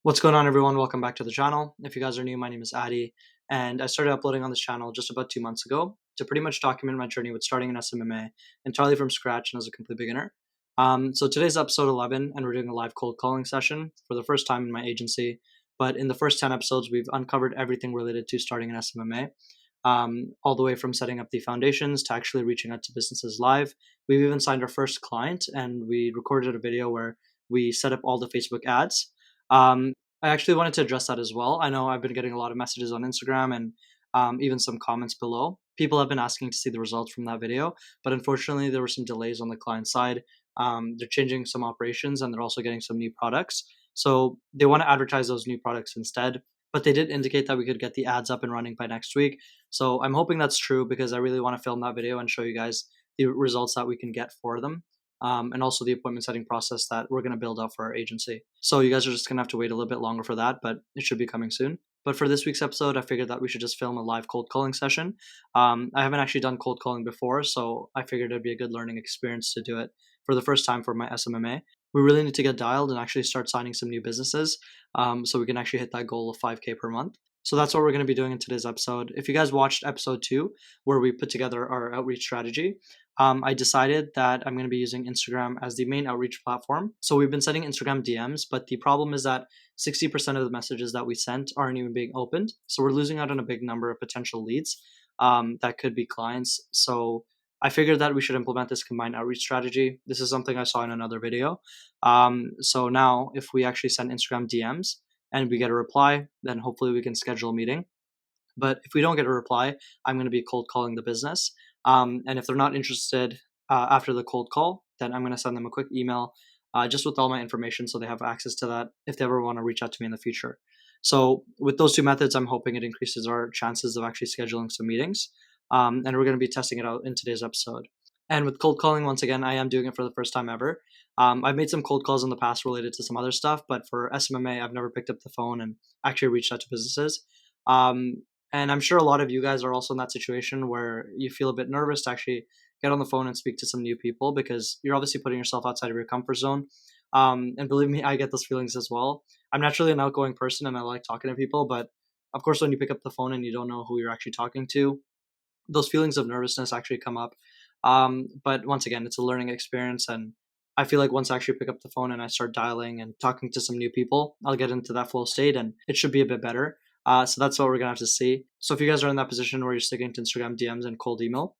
What's going on, everyone? Welcome back to the channel. If you guys are new, my name is Adi, and I started uploading on this channel just about 2 months ago to pretty much document my journey with starting an SMMA entirely from scratch and as a complete beginner. So today's episode 11, and we're doing a live cold calling session for the first time in my agency. But in the first 10 episodes, we've uncovered everything related to starting an SMMA, all the way from setting up the foundations to actually reaching out to businesses live. We've even signed our first client, and we recorded a video where we set up all the Facebook ads. Um, I actually wanted to address that as well. I know I've been getting a lot of messages on Instagram and even some comments below. People have been asking to see the results from that video, but unfortunately, there were some delays on the client side. They're changing some operations and they're also getting some new products. So they want to advertise those new products instead. But they did indicate that we could get the ads up and running by next week. So I'm hoping that's true because I really want to film that video and show you guys the results that we can get for them. And also the appointment setting process that we're going to build out for our agency. So you guys are just going to have to wait a little bit longer for that, but it should be coming soon. But for this week's episode, I figured that we should just film a live cold calling session. I haven't actually done cold calling before, so I figured it'd be a good learning experience to do it for the first time for my SMMA. We really need to get dialed and actually start signing some new businesses so we can actually hit that goal of 5K per month. So that's what we're going to be doing in today's episode. If you guys watched episode 2, where we put together our outreach strategy, I decided that I'm going to be using Instagram as the main outreach platform. So we've been sending Instagram DMs, but the problem is that 60% of the messages that we sent aren't even being opened. So we're losing out on a big number of potential leads that could be clients. So I figured that we should implement this combined outreach strategy. This is something I saw in another video. So now if we actually send Instagram DMs and we get a reply, then hopefully we can schedule a meeting. But if we don't get a reply, I'm going to be cold calling the business. And if they're not interested after the cold call, then I'm going to send them a quick email just with all my information so they have access to that if they ever want to reach out to me in the future. So with those two methods, I'm hoping it increases our chances of actually scheduling some meetings. And we're going to be testing it out in today's episode. And with cold calling, once again, I am doing it for the first time ever. I've made some cold calls in the past related to some other stuff, but for SMMA, I've never picked up the phone and actually reached out to businesses. And I'm sure a lot of you guys are also in that situation where you feel a bit nervous to actually get on the phone and speak to some new people because you're obviously putting yourself outside of your comfort zone. And believe me, I get those feelings as well. I'm naturally an outgoing person and I like talking to people, but of course, when you pick up the phone and you don't know who you're actually talking to, those feelings of nervousness actually come up. But once again, it's a learning experience. And I feel like once I actually pick up the phone and I start dialing and talking to some new people, I'll get into that flow state and it should be a bit better. So that's what we're going to have to see. So if you guys are in that position where you're sticking to Instagram DMs and cold email,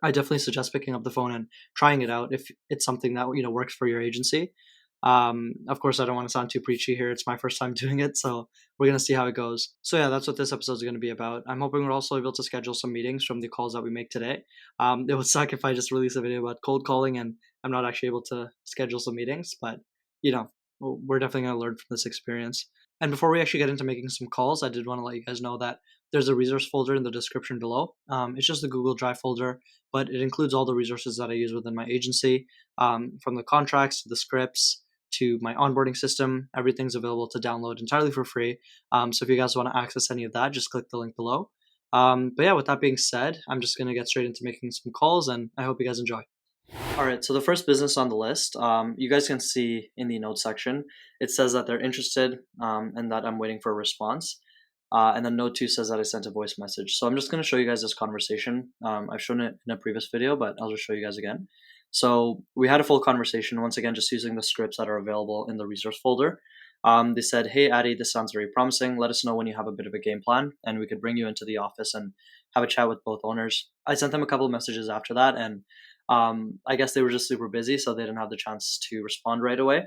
I definitely suggest picking up the phone and trying it out if it's something that works for your agency. Of course, I don't want to sound too preachy here. It's my first time doing it, so we're going to see how it goes. So yeah, that's what this episode is going to be about. I'm hoping we're also able to schedule some meetings from the calls that we make today. It would suck if I just release a video about cold calling and I'm not actually able to schedule some meetings, but we're definitely going to learn from this experience. And before we actually get into making some calls, I did want to let you guys know that there's a resource folder in the description below. It's just the Google Drive folder, but it includes all the resources that I use within my agency, from the contracts to the scripts to my onboarding system. Everything's available to download entirely for free. So if you guys want to access any of that, just click the link below. But yeah, with that being said, I'm just going to get straight into making some calls and I hope you guys enjoy. All right, so the first business on the list, you guys can see in the notes section, it says that they're interested and that I'm waiting for a response. And then note 2 says that I sent a voice message. So I'm just going to show you guys this conversation. I've shown it in a previous video, but I'll just show you guys again. So we had a full conversation, once again, just using the scripts that are available in the resource folder. They said, "Hey, Addy, this sounds very promising. Let us know when you have a bit of a game plan, and we could bring you into the office and have a chat with both owners." I sent them a couple of messages after that, and I guess they were just super busy, so they didn't have the chance to respond right away.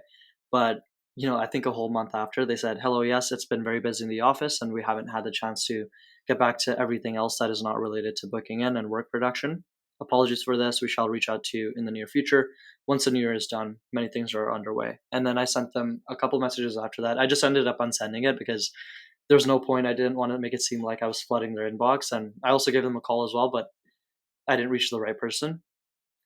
But I think a whole month after, they said, "Hello, yes, it's been very busy in the office, and we haven't had the chance to get back to everything else that is not related to booking in and work production. Apologies for this. We shall reach out to you in the near future. Once the new year is done, many things are underway." And then I sent them a couple messages after that. I just ended up unsending it because there's no point. I didn't want to make it seem like I was flooding their inbox. And I also gave them a call as well, but I didn't reach the right person.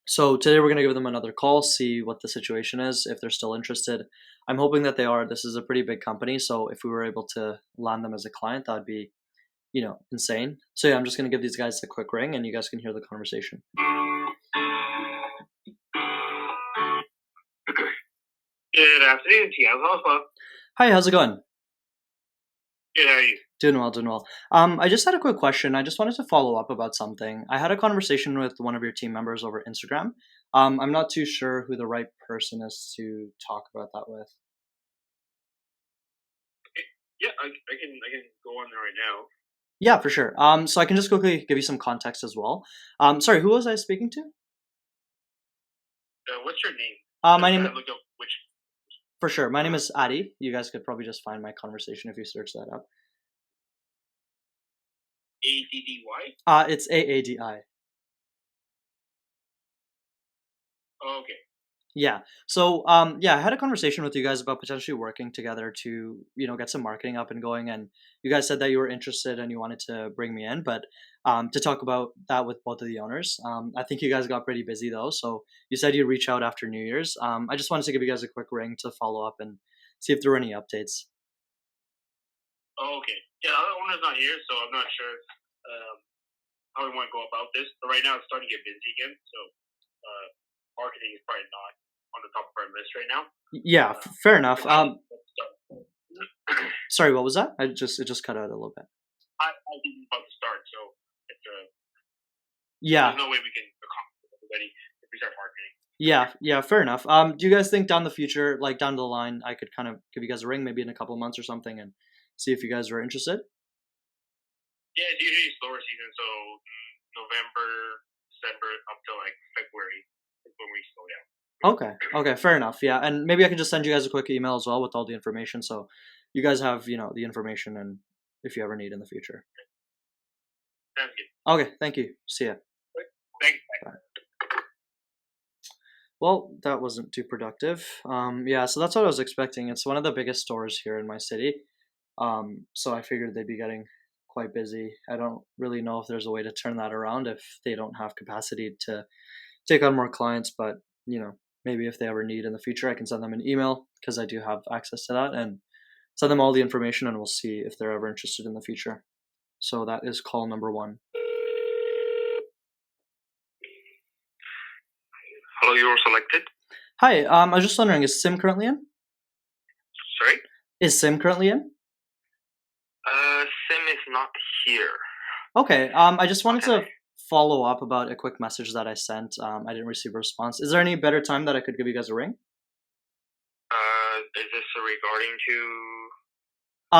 So today we're going to give them another call, see what the situation is, if they're still interested. I'm hoping that they are. This is a pretty big company, so if we were able to land them as a client, that would be, insane. So yeah, I'm just going to give these guys a quick ring and you guys can hear the conversation. Good afternoon, TM Hospa. Hi, how's it going? Good, how are you? Doing well, doing well. I just had a quick question. I just wanted to follow up about something. I had a conversation with one of your team members over Instagram. I'm not too sure who the right person is to talk about that with. Yeah, I can go on there right now. Yeah, for sure. So I can just quickly give you some context as well. Sorry, who was I speaking to? What's your name? My Just name, look up which. for sure. My name is Adi. You guys could probably just find my conversation if you search that up. ADDY? It's AADI. Oh, okay. Yeah. So, yeah, I had a conversation with you guys about potentially working together to, get some marketing up and going. And you guys said that you were interested and you wanted to bring me in, but to talk about that with both of the owners. I think you guys got pretty busy though. So you said you'd reach out after New Year's. I just wanted to give you guys a quick ring to follow up and see if there were any updates. Oh, okay. Yeah, the other owner's not here, so I'm not sure how we want to go about this. But right now, it's starting to get busy again, so marketing is probably not on the top of our list right now. Yeah, fair enough. Let's start. Sorry, what was that? It just cut out a little bit. I think we're about to start, so it's Yeah. there's no way we can accomplish everybody if we start marketing. Yeah, fair enough. Do you guys think down the future, like down the line, I could kind of give you guys a ring, maybe in a couple of months or something, and see if you guys are interested? Yeah, it's usually slower season, so November, December up till like February is when we slow down. Okay, fair enough. Yeah, and maybe I can just send you guys a quick email as well with all the information, so you guys have the information, and if you ever need in the future. Sounds good. Okay, thank you. See ya. Thanks. Bye. Well, that wasn't too productive. Yeah, so that's what I was expecting. It's one of the biggest stores here in my city. So I figured they'd be getting quite busy. I don't really know if there's a way to turn that around if they don't have capacity to take on more clients, but maybe if they ever need in the future, I can send them an email because I do have access to that and send them all the information and we'll see if they're ever interested in the future. So that is call number one. Hello, you're selected. Hi, I was just wondering, is Sim currently in? Sorry? Is Sim currently in? Sim is not here. Okay, I just wanted to follow up about a quick message that I sent. I didn't receive a response. Is there any better time that I could give you guys a ring? Is this regarding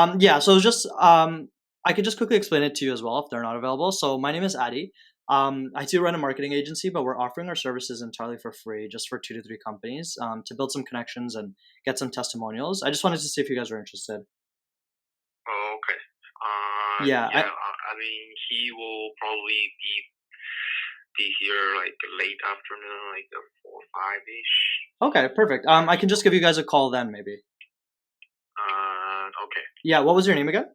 to? Yeah, so just I could just quickly explain it to you as well if they're not available. So my name is Adi. I do run a marketing agency, but we're offering our services entirely for free, just for 2 to 3 companies, to build some connections and get some testimonials. I just wanted to see if you guys are interested. Oh, okay. Yeah, Yeah, I mean, he will probably be here like late afternoon, like 4 or 5 ish. Okay, perfect. I can just give you guys a call then, maybe. Okay. Yeah, what was your name again?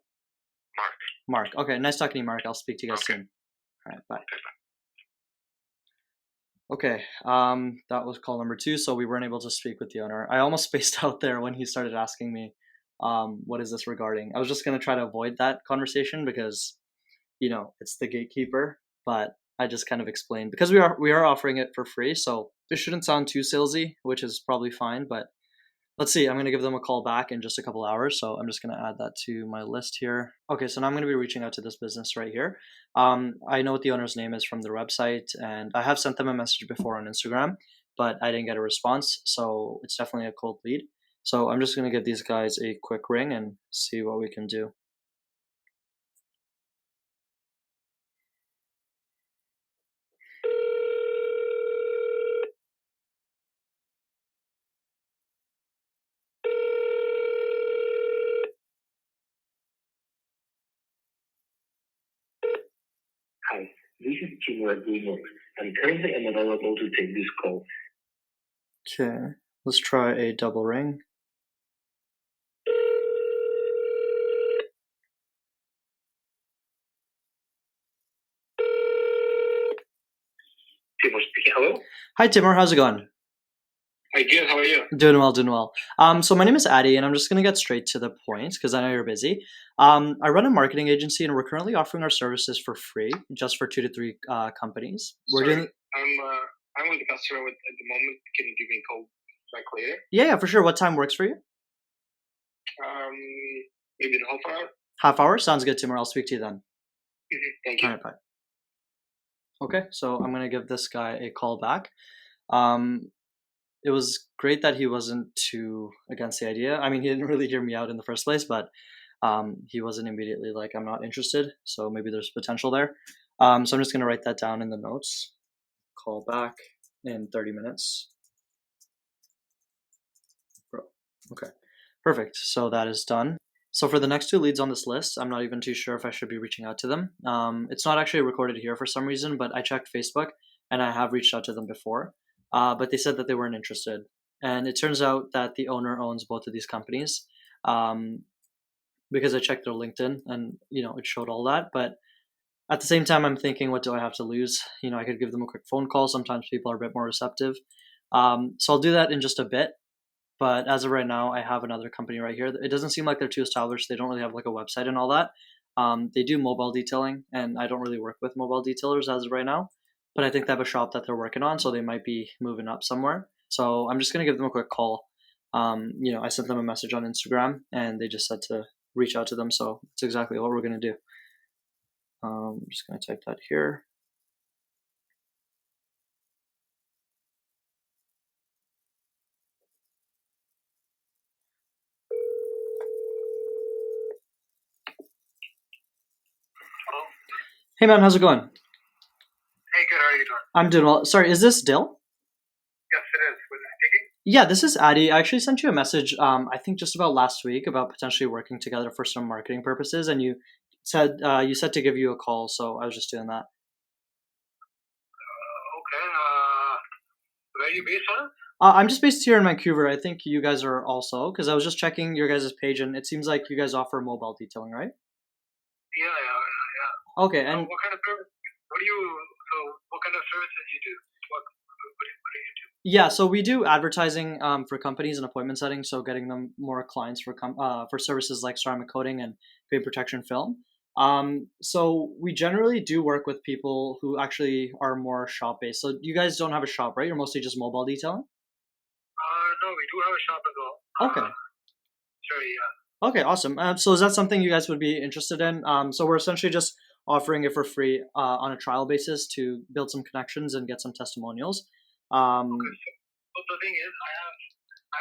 Mark. Mark. Okay, nice talking to you, Mark. I'll speak to you guys soon. All right, bye. Okay, that was call number 2, so we weren't able to speak with the owner. I almost spaced out there when he started asking me, what is this regarding? I was just going to try to avoid that conversation because, it's the gatekeeper, but I just kind of explained because we are offering it for free, so this shouldn't sound too salesy, which is probably fine, but let's see. I'm going to give them a call back in just a couple hours, so I'm just going to add that to my list here. Okay, so now I'm going to be reaching out to this business right here. I know what the owner's name is from their website, and I have sent them a message before on Instagram, but I didn't get a response, so it's definitely a cold lead. So I'm just going to give these guys a quick ring and see what we can do. Hi, this is Timur at Greenwood. I'm currently unavailable to take this call. Okay, let's try a double ring. Timur speaking. Hello. Hi, Timur. How's it going? Hi, good. How are you? Doing well, doing well. So my name is Adi, and I'm just going to get straight to the point because I know you're busy. I run a marketing agency, and we're currently offering our services for free, just for 2 to 3 companies. We're Sorry, doing. I'm with the customer at the moment. Can you give me a call back later? Yeah, for sure. What time works for you? Maybe in half hour. Half hour sounds good, Timur. I'll speak to you then. Thank All you. right, bye. Okay, so I'm gonna give this guy a call back. Um, it was great that he wasn't too against the idea. I mean, he didn't really hear me out in the first place, but he wasn't immediately like, I'm not interested. So maybe there's potential there. So I'm just gonna write that down in the notes. Call back in 30 minutes. Bro. Okay, perfect. So that is done. So for the next two leads on this list, I'm not even too sure if I should be reaching out to them. It's not actually recorded here for some reason, but I checked Facebook and I have reached out to them before. But they said that they weren't interested. And it turns out that the owner owns both of these companies, um, because I checked their LinkedIn and it showed all that. But at the same time, I'm thinking, what do I have to lose? I could give them a quick phone call. Sometimes people are a bit more receptive. So I'll do that in just a bit. But as of right now, I have another company right here. It doesn't seem like they're too established. They don't really have like a website and all that. They do mobile detailing, and I don't really work with mobile detailers as of right now. But I think they have a shop that they're working on, so they might be moving up somewhere. So I'm just gonna give them a quick call. I sent them a message on Instagram, and they just said to reach out to them. So it's exactly what we're gonna do. I'm just gonna type that here. Hello. Hey man, how's it going? Hey, good. How are you doing? I'm doing well. Sorry, is this Dill? Yes, it is. Was it speaking? Yeah, this is Addy. I actually sent you a message, I think just about last week about potentially working together for some marketing purposes, and you said to give you a call, so I was just doing that. Okay. Where are you based on? I'm just based here in Vancouver. I think you guys are also, because I was just checking your guys' page, and it seems like you guys offer mobile detailing, right? Yeah. Okay, and What kind of service? What do you? So, what kind of services you do? What do you do? yeah, so we do advertising for companies and appointment settings, so getting them more clients for services like ceramic coating and paint protection film. So we generally do work with people who actually are more shop based. So you guys don't have a shop, right? You're mostly just mobile detailing. No, we do have a shop as well. Okay. Sure. Yeah. Okay, awesome. So is that something you guys would be interested in? So we're essentially just offering it for free on a trial basis to build some connections and get some testimonials. Okay. Um, So the thing is, I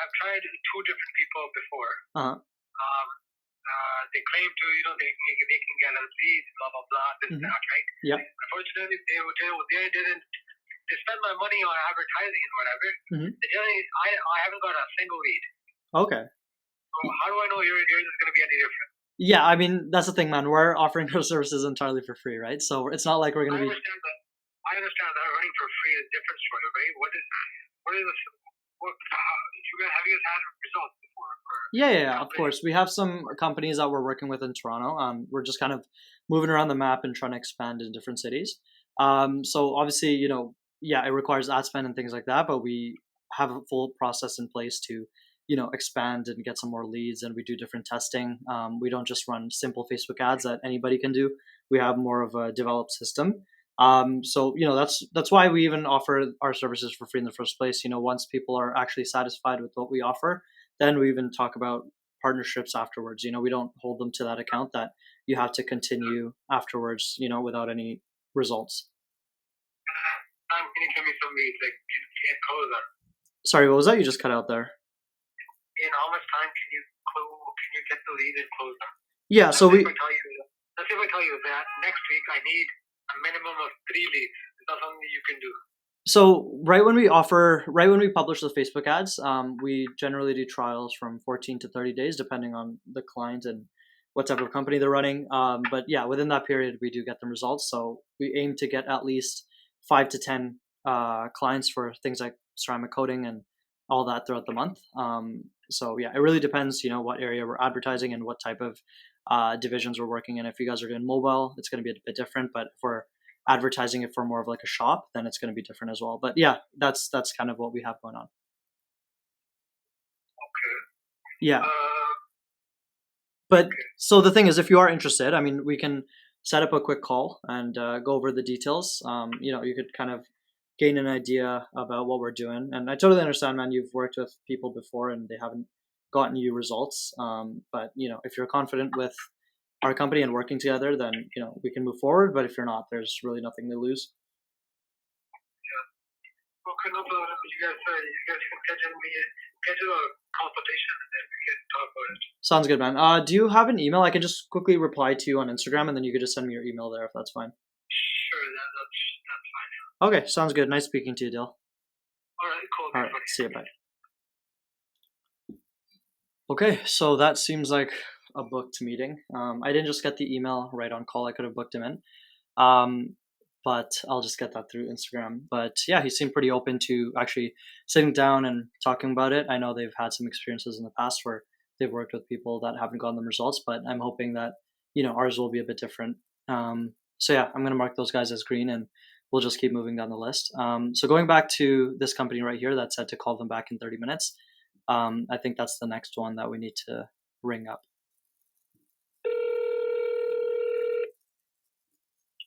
have tried two different people before. uh-huh. They claim to, they can get us leads, blah blah blah, this Mhm. that, right? Yeah. Unfortunately, they didn't. They spend my money on advertising and whatever. Mhm. They tell me I haven't got a single lead. Okay. So how do I know yours is going to be any different? Yeah, I mean that's the thing, man. We're offering our services entirely for free, right? So it's not like we're I gonna be. understand that. I understand that running for free is a different story, right? What is this? Have you guys had results before? Or Yeah, of course. We have some companies that we're working with in Toronto. We're just kind of moving around the map and trying to expand in different cities. So obviously, yeah, it requires ad spend and things like that, but we have a full process in place to, expand and get some more leads. And we do different testing. We don't just run simple Facebook ads that anybody can do. We have more of a developed system. So that's why we even offer our services for free in the first place. Once people are actually satisfied with what we offer, then we even talk about partnerships afterwards. We don't hold them to that account that you have to continue afterwards, without any results. can you tell me some leads? Like, can close them? Sorry, what was that? You just cut out there. In how much time can you get the lead and close them? Yeah, so we Let's say if I tell you that next week I need a minimum of 3 leads. Is that something you can do? so right when we publish the Facebook ads, we generally do trials from 14 to 30 days, depending on the client and what type of company they're running. But yeah, within that period, we do get them results. So we aim to get at least 5 to 10 clients for things like ceramic coating and all that throughout the month. So yeah, it really depends, what area we're advertising and what type of divisions we're working in. If you guys are doing mobile, it's going to be a bit different. But if we're advertising it for more of like a shop, then it's going to be different as well. But yeah, that's kind of what we have going on. Okay. Yeah. Uh, But so the thing is, if you are interested, I mean, we can set up a quick call and go over the details. You could kind of gain an idea about what we're doing. And I totally understand, man. You've worked with people before and they haven't gotten you results. But if you're confident with our company and working together, then we can move forward. But if you're not, there's really nothing to lose. Okay, no problem. You guys can schedule a consultation and then we can talk about it. Sounds good, man. Do you have an email? I can just quickly reply to you on Instagram, and then you could just send me your email there if that's fine. Sure, that's fine. Okay, sounds good. Nice speaking to you, Dil. All right, cool. All right, see you. Bye. Okay, so that seems like a booked meeting. I didn't just get the email right on call. I could have booked him in. But I'll just get that through Instagram. But yeah, he seemed pretty open to actually sitting down and talking about it. I know they've had some experiences in the past where they've worked with people that haven't gotten them results, but I'm hoping that ours will be a bit different. So yeah, I'm gonna mark those guys as green, and we'll just keep moving down the list. So going back to this company right here that said to call them back in 30 minutes, I think that's the next one that we need to ring up.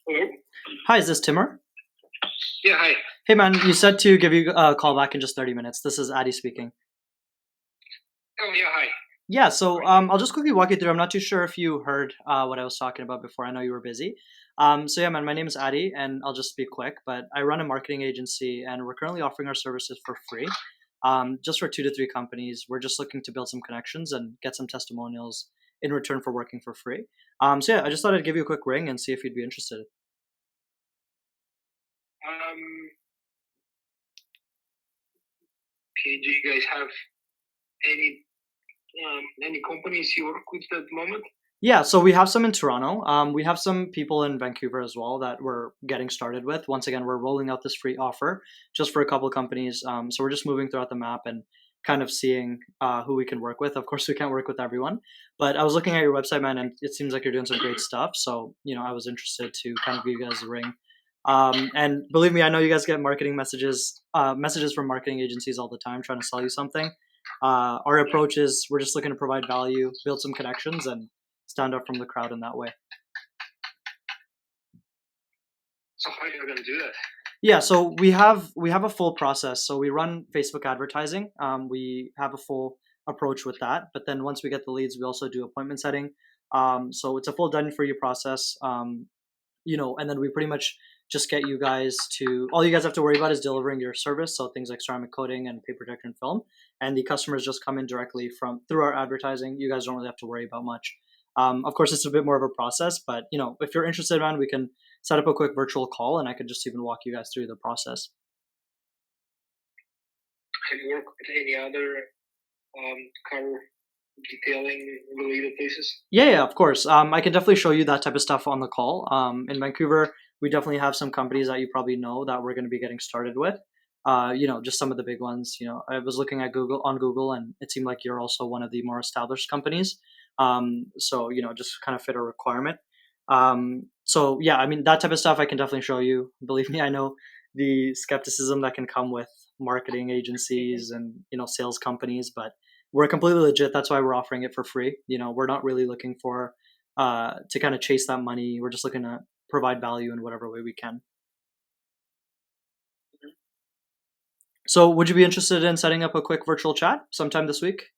Hello? Hi, is this Timur? Yeah, hi. Hey man, you said to give you a call back in just 30 minutes. This is Addy speaking. Oh, yeah, hi. Yeah, so I'll just quickly walk you through. I'm not too sure if you heard what I was talking about before. I know you were busy. So yeah, man, my name is Addy, and I'll just be quick. But I run a marketing agency, and we're currently offering our services for free, just for 2 to 3 companies. We're just looking to build some connections and get some testimonials in return for working for free. So yeah, I just thought I'd give you a quick ring and see if you'd be interested. Okay, do you guys have any companies you work with at the moment? Yeah, so we have some in Toronto. We have some people in Vancouver as well that we're getting started with. Once again, we're rolling out this free offer just for a couple of companies. So we're just moving throughout the map and kind of seeing who we can work with. Of course, we can't work with everyone, but I was looking at your website, man, and it seems like you're doing some great stuff. So I was interested to kind of give you guys a ring. And believe me, I know you guys get marketing messages from marketing agencies all the time trying to sell you something. Our approach is we're just looking to provide value, build some connections, and stand out from the crowd in that way. So how are you going to do that? Yeah, so we have a full process. So we run Facebook advertising. We have a full approach with that. But then once we get the leads, we also do appointment setting. So it's a full done for you process. And then we pretty much just get you guys to, all you guys have to worry about is delivering your service. So things like ceramic coating and paper protection film, and the customers just come in directly through our advertising. You guys don't really have to worry about much. Of course, it's a bit more of a process, but if you're interested, man, we can set up a quick virtual call, and I could just even walk you guys through the process. Have you worked with any other car detailing related places? Yeah, of course. I can definitely show you that type of stuff on the call. In Vancouver, we definitely have some companies that you probably know that we're going to be getting started with. Just some of the big ones. I was looking at Google, and it seemed like you're also one of the more established companies. So just kind of fit a requirement. So yeah, I mean that type of stuff I can definitely show you. Believe me, I know the skepticism that can come with marketing agencies and sales companies, but we're completely legit. That's why we're offering it for free. We're not really looking for to kind of chase that money. We're just looking to provide value in whatever way we can. So would you be interested in setting up a quick virtual chat sometime this week?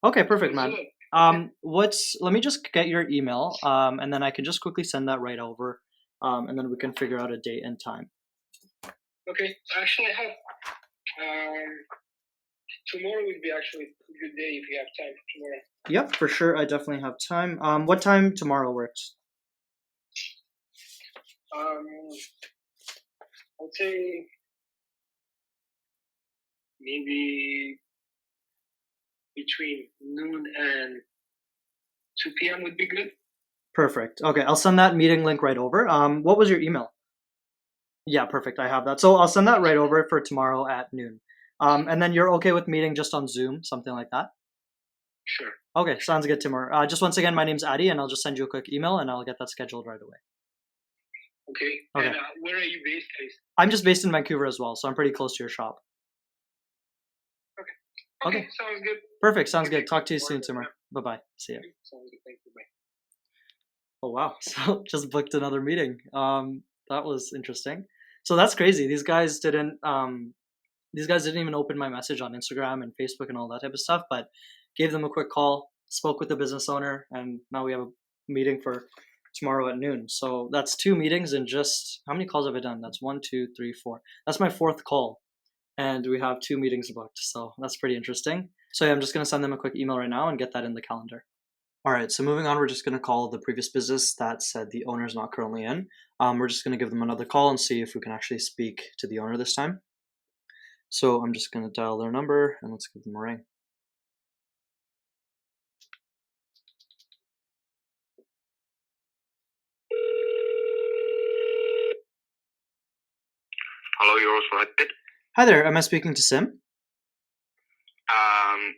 Okay, perfect, man. Let me just get your email, and then I can just quickly send that right over, and then we can figure out a date and time. Okay, actually I have tomorrow would be actually a good day if you have time for tomorrow. Yep, for sure. I definitely have time. What time tomorrow works? I'd say maybe between noon and 2 p.m. would be good. Perfect. Okay, I'll send that meeting link right over. What was your email? Yeah, perfect. I have that. So I'll send that right over for tomorrow at noon. And then you're okay with meeting just on Zoom, something like that? Sure. Okay, sounds good, Timur. Just once again, my name's Addy, and I'll just send you a quick email, and I'll get that scheduled right away. Okay. And where are you based, guys? I'm just based in Vancouver as well, so I'm pretty close to your shop. Okay, sounds good. Perfect, sounds good. Talk to you soon, Timur. Bye-bye. See ya. Sounds good. Thank you. Bye. Oh, wow. So just booked another meeting. That was interesting. So that's crazy. These guys didn't even open my message on Instagram and Facebook and all that type of stuff, but gave them a quick call, spoke with the business owner, and now we have a meeting for tomorrow at noon. So that's 2 meetings in just how many calls have I done? That's 1, 2, 3, 4. That's my fourth call, and we have 2 meetings booked. So that's pretty interesting. So yeah, I'm just gonna send them a quick email right now and get that in the calendar. All right, so moving on, we're just going to call the previous business that said the owner's not currently in. We're just going to give them another call and see if we can actually speak to the owner this time. So I'm just going to dial their number and let's give them a ring. Hello, you're selected. Hi there, am I speaking to Sim?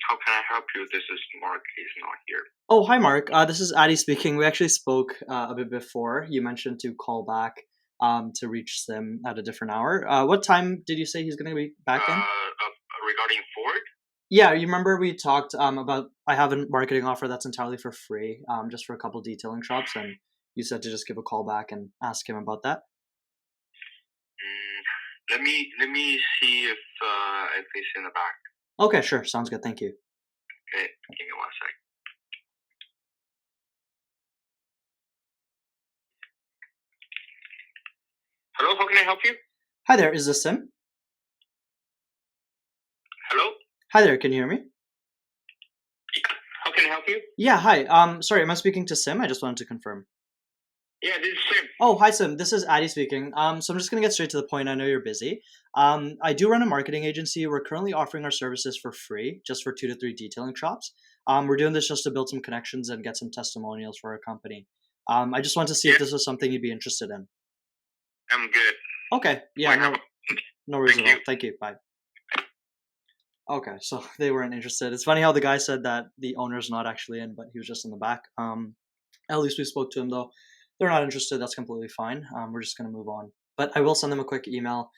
How can I help you? This is Mark. He's not here. Oh, hi Mark. This is Addy speaking. We actually spoke a bit before. You mentioned to call back to reach Sim at a different hour. What time did you say he's going to be back in? Regarding Ford? Yeah, you remember we talked about I have a marketing offer that's entirely for free, just for a couple detailing shops, and you said to just give a call back and ask him about that. Let me see if he's in the back. Okay, sure, sounds good. Thank you. Okay, give me 1 sec. Hello, how can I help you? Hi there, is this Sim? Hello? Hi there, can you hear me? Yeah. How can I help you? Yeah, hi. Sorry, am I speaking to Sim? I just wanted to confirm. Yeah, this is Sim. Oh, hi Sim. This is Addy speaking. So I'm just gonna get straight to the point. I know you're busy. I do run a marketing agency. We're currently offering our services for free, just for 2 to 3 detailing shops. We're doing this just to build some connections and get some testimonials for our company. I just want to see if this was something you'd be interested in. I'm good. Okay. Yeah. No worries Thank at all. you. Thank you. Bye. Okay, so they weren't interested. It's funny how the guy said that the owner's not actually in, but he was just in the back. At least we spoke to him though. They're not interested. That's completely fine. We're just gonna move on. But I will send them a quick email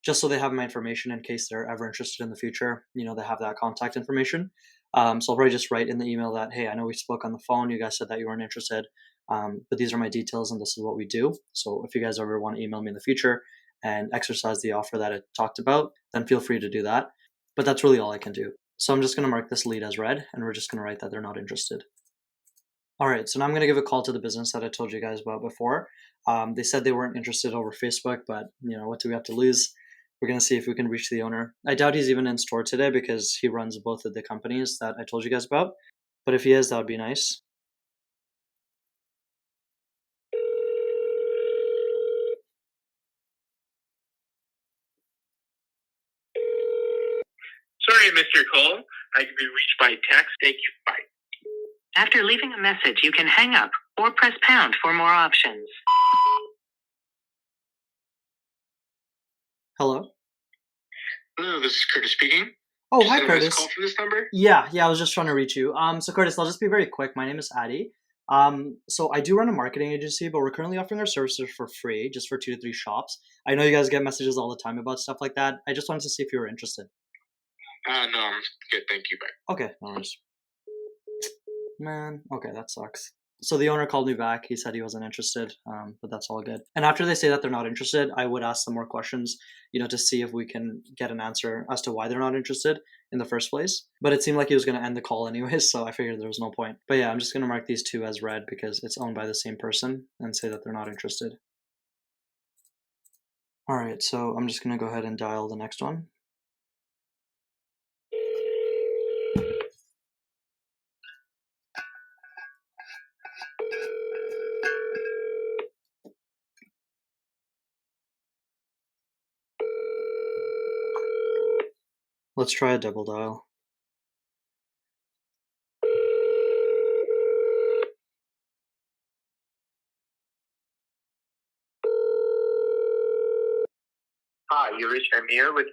just so they have my information in case they're ever interested in the future. They have that contact information. So I'll probably just write in the email that, hey, I know we spoke on the phone. You guys said that you weren't interested, but these are my details and this is what we do. So if you guys ever want to email me in the future and exercise the offer that I talked about, then feel free to do that. But that's really all I can do. So I'm just going to mark this lead as read, and we're just going to write that they're not interested. All right, so now I'm going to give a call to the business that I told you guys about before. They said they weren't interested over Facebook, but what do we have to lose? We're going to see if we can reach the owner. I doubt he's even in store today because he runs both of the companies that I told you guys about. But if he is, that would be nice. Sorry I missed your call. I can be reached by text. Thank you. Bye. After leaving a message, you can hang up or press pound for more options. Hello? Hello, this is Curtis speaking. Oh, hi, Just Curtis. call from this number? Yeah, I was just trying to reach you. So Curtis, I'll just be very quick. My name is Addy. So I do run a marketing agency, but we're currently offering our services for free, just for 2 to 3 shops. I know you guys get messages all the time about stuff like that. I just wanted to see if you were interested. No, I'm good. Thank you. Bye. Okay, no worries. Man, okay, that sucks. So the owner called me back. He said he wasn't interested, but that's all good. And after they say that they're not interested, I would ask them more questions, to see if we can get an answer as to why they're not interested in the first place. But it seemed like he was going to end the call anyways, so I figured there was no point. But yeah, I'm just going to mark these 2 as read because it's owned by the same person and say that they're not interested. All right, so I'm just going to go ahead and dial the next one. Let's try a double dial. Hi, you reached Amir with.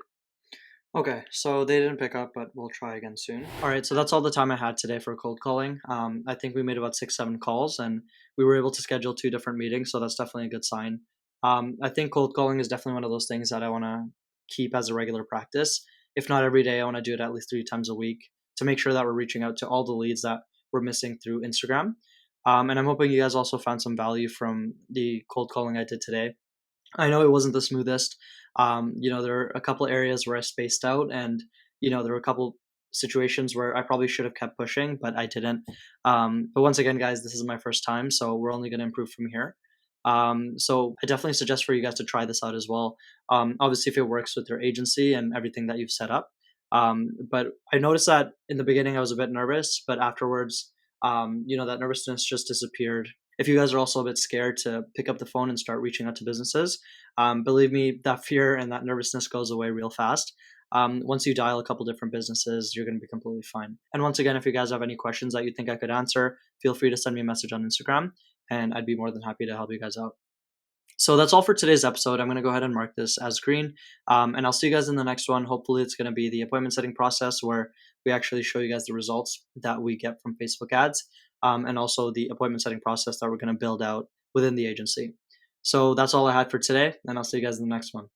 Okay, so they didn't pick up, but we'll try again soon. All right, so that's all the time I had today for cold calling. I think we made about 6, 7 calls, and we were able to schedule 2 different meetings, so that's definitely a good sign. I think cold calling is definitely one of those things that I want to keep as a regular practice. If not every day, I want to do it at least 3 times a week to make sure that we're reaching out to all the leads that we're missing through Instagram. And I'm hoping you guys also found some value from the cold calling I did today. I know it wasn't the smoothest. There are a couple areas where I spaced out, and there were a couple situations where I probably should have kept pushing, but I didn't. But once again, guys, this is my first time, so we're only going to improve from here. So I definitely suggest for you guys to try this out as well. Obviously, if it works with your agency and everything that you've set up. But I noticed that in the beginning I was a bit nervous, but afterwards, that nervousness just disappeared. If you guys are also a bit scared to pick up the phone and start reaching out to businesses, believe me, that fear and that nervousness goes away real fast. Once you dial a couple different businesses, you're going to be completely fine. And once again, if you guys have any questions that you think I could answer, feel free to send me a message on Instagram, and I'd be more than happy to help you guys out. So that's all for today's episode. I'm going to go ahead and mark this as green. And I'll see you guys in the next one. Hopefully, it's going to be the appointment setting process where we actually show you guys the results that we get from Facebook ads, and also the appointment setting process that we're going to build out within the agency. So that's all I had for today, and I'll see you guys in the next one.